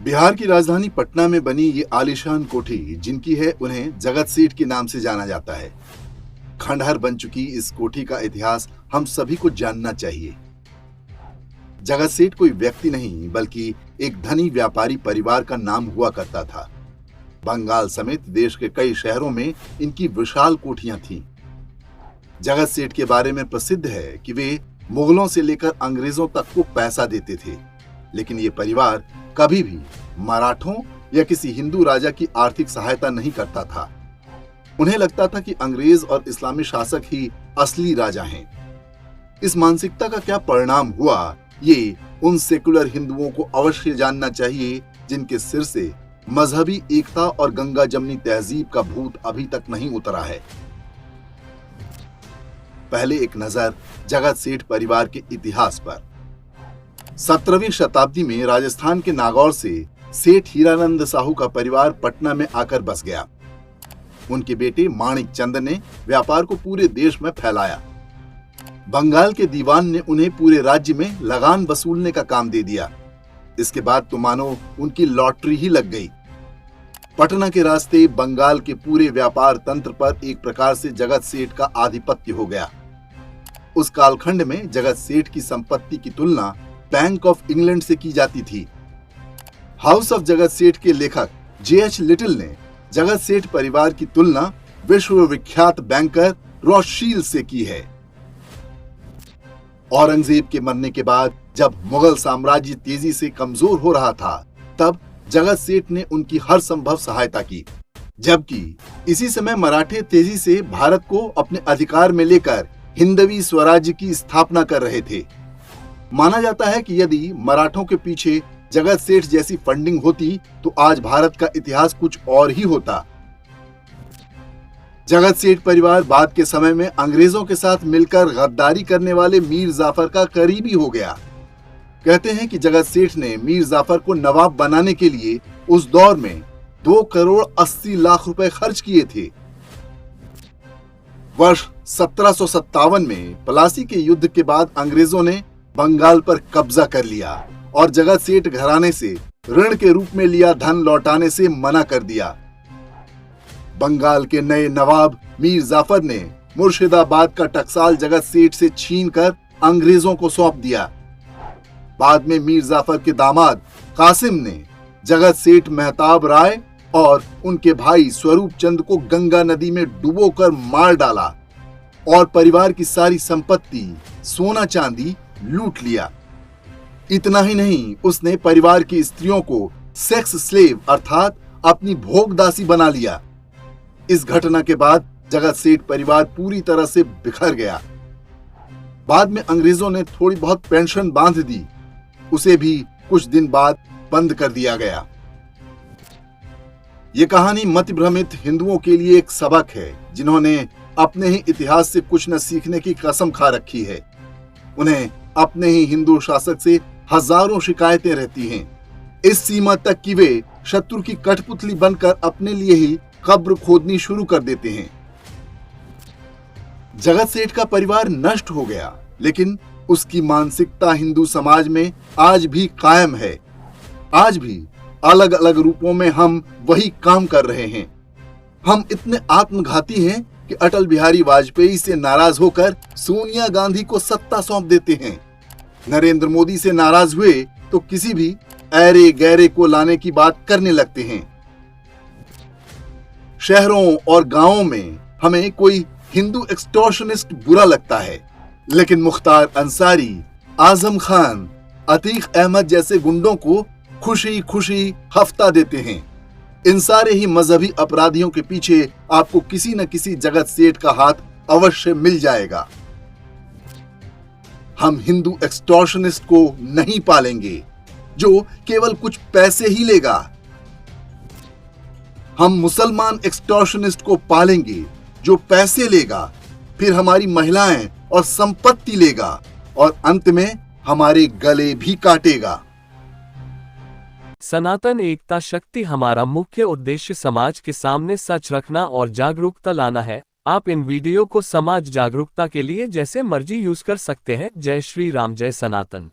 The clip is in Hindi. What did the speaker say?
बिहार की राजधानी पटना में बनी ये आलीशान कोठी जिनकी है, उन्हें जगत सेठ के नाम से जाना जाता है। खंडहर बन चुकी इस कोठी का इतिहास हम सभी को जानना चाहिए। जगत सेठ कोई व्यक्ति नहीं बल्कि एक धनी व्यापारी परिवार का नाम हुआ करता था। बंगाल समेत देश के कई शहरों में इनकी विशाल कोठियां थीं। जगत सेठ के बारे में प्रसिद्ध है कि वे मुगलों से लेकर अंग्रेजों तक को पैसा देते थे, लेकिन ये परिवार कभी भी मराठों या किसी हिंदू राजा की आर्थिक सहायता नहीं करता था। उन्हें लगता था कि अंग्रेज और इस्लामी शासक ही असली राजा हैं। इस मानसिकता का क्या परिणाम हुआ, ये उन सेकुलर हिंदुओं को अवश्य जानना चाहिए जिनके सिर से मजहबी एकता और गंगा जमनी तहजीब का भूत अभी तक नहीं उतरा है। पहले एक नजर जगत सेठ परिवार के इतिहास पर। 17वीं शताब्दी में राजस्थान के नागौर से सेठ हीरानंद साहू का परिवार पटना में आकर बस गया। उनके बेटे माणिक चंद ने व्यापार को पूरे देश में फैलाया। बंगाल के दीवान ने उन्हें पूरे राज्य में लगान वसूलने का काम दे दिया। इसके बाद तो मानो उनकी लॉटरी ही लग गई। पटना के रास्ते बंगाल के पूरे व्यापार तंत्र पर एक प्रकार से जगत सेठ का आधिपत्य हो गया। उस कालखंड में जगत सेठ की संपत्ति की तुलना बैंक ऑफ इंग्लैंड से की जाती थी। हाउस ऑफ जगत सेठ के लेखक J.H. लिटिल ने जगत सेठ परिवार की तुलना विश्व विख्यात बैंकर रॉथशील्ड से की है। औरंगजेब के मरने के बाद जब मुगल साम्राज्य तेजी से कमजोर हो रहा था, तब जगत सेठ ने उनकी हर संभव सहायता की, जबकि इसी समय मराठे तेजी से भारत को अपने अधिकार में लेकर हिंदवी स्वराज्य की स्थापना कर रहे थे। माना जाता है कि यदि मराठों के पीछे जगत सेठ जैसी फंडिंग होती तो आज भारत का इतिहास कुछ और ही होता। जगत सेठ परिवार बाद के समय में अंग्रेजों के साथ मिलकर गद्दारी करने वाले मीर जाफर का करीबी हो गया। कहते हैं कि जगत सेठ ने मीर जाफर को नवाब बनाने के लिए उस दौर में 2 करोड़ 80 लाख रुपए खर्च किए थे। वर्ष 1757 में प्लासी के युद्ध के बाद अंग्रेजों ने बंगाल पर कब्जा कर लिया और जगत सेठ घराने से ऋण के रूप में लिया धन लौटाने से मना कर दिया। बंगाल के नए नवाब मीर जाफर ने मुर्शिदाबाद का टकसाल जगत सेठ से छीनकर अंग्रेजों को सौंप दिया। बाद में मीर जाफर के दामाद कासिम ने जगत सेठ मेहताब राय और उनके भाई स्वरूप चंद को गंगा नदी में डुबोकर मार डाला और परिवार की सारी संपत्ति, सोना चांदी लूट लिया। इतना ही नहीं, उसने परिवार की स्त्रियों को सेक्स स्लेव अर्थात अपनी भोगदासी बना लिया। इस घटना के बाद जगत सेठ परिवार पूरी तरह से बिखर गया। बाद में अंग्रेजों ने थोड़ी बहुत पेंशन बांध दी, उसे भी कुछ दिन बाद बंद कर दिया गया। ये कहानी मति भ्रमित हिंदुओं के लिए एक सबक है, जिन्होंने अपने ही इतिहास से कुछ न सीखने की कसम खा रखी है। उन्हें अपने ही हिंदू शासक से हजारों शिकायतें रहती हैं, इस सीमा तक कि वे शत्रु की कठपुतली बनकर अपने लिए ही कब्र खोदनी शुरू कर देते हैं। जगत सेठ का परिवार नष्ट हो गया, लेकिन उसकी मानसिकता हिंदू समाज में आज भी कायम है। आज भी अलग अलग रूपों में हम वही काम कर रहे हैं। हम इतने आत्मघाती हैं कि अटल बिहारी वाजपेयी से नाराज होकर सोनिया गांधी को सत्ता सौंप देते हैं। नरेंद्र मोदी से नाराज हुए तो किसी भी ऐरे गैरे को लाने की बात करने लगते हैं। शहरों और गांवों में हमें कोई हिंदू एक्सटॉर्शनिस्ट बुरा लगता है, लेकिन मुख्तार अंसारी, आजम खान, अतीक अहमद जैसे गुंडों को खुशी खुशी हफ्ता देते हैं। इन सारे ही मजहबी अपराधियों के पीछे आपको किसी न किसी जगत सेठ का हाथ अवश्य मिल जाएगा। हम हिंदू एक्सटॉर्शनिस्ट को नहीं पालेंगे जो केवल कुछ पैसे ही लेगा। हम मुसलमान एक्सटॉर्शनिस्ट को पालेंगे जो पैसे लेगा, फिर हमारी महिलाएं और संपत्ति लेगा और अंत में हमारे गले भी काटेगा। सनातन एकता शक्ति हमारा मुख्य उद्देश्य समाज के सामने सच रखना और जागरूकता लाना है। आप इन वीडियो को समाज जागरूकता के लिए जैसे मर्जी यूज कर सकते हैं। जय श्री राम, जय सनातन।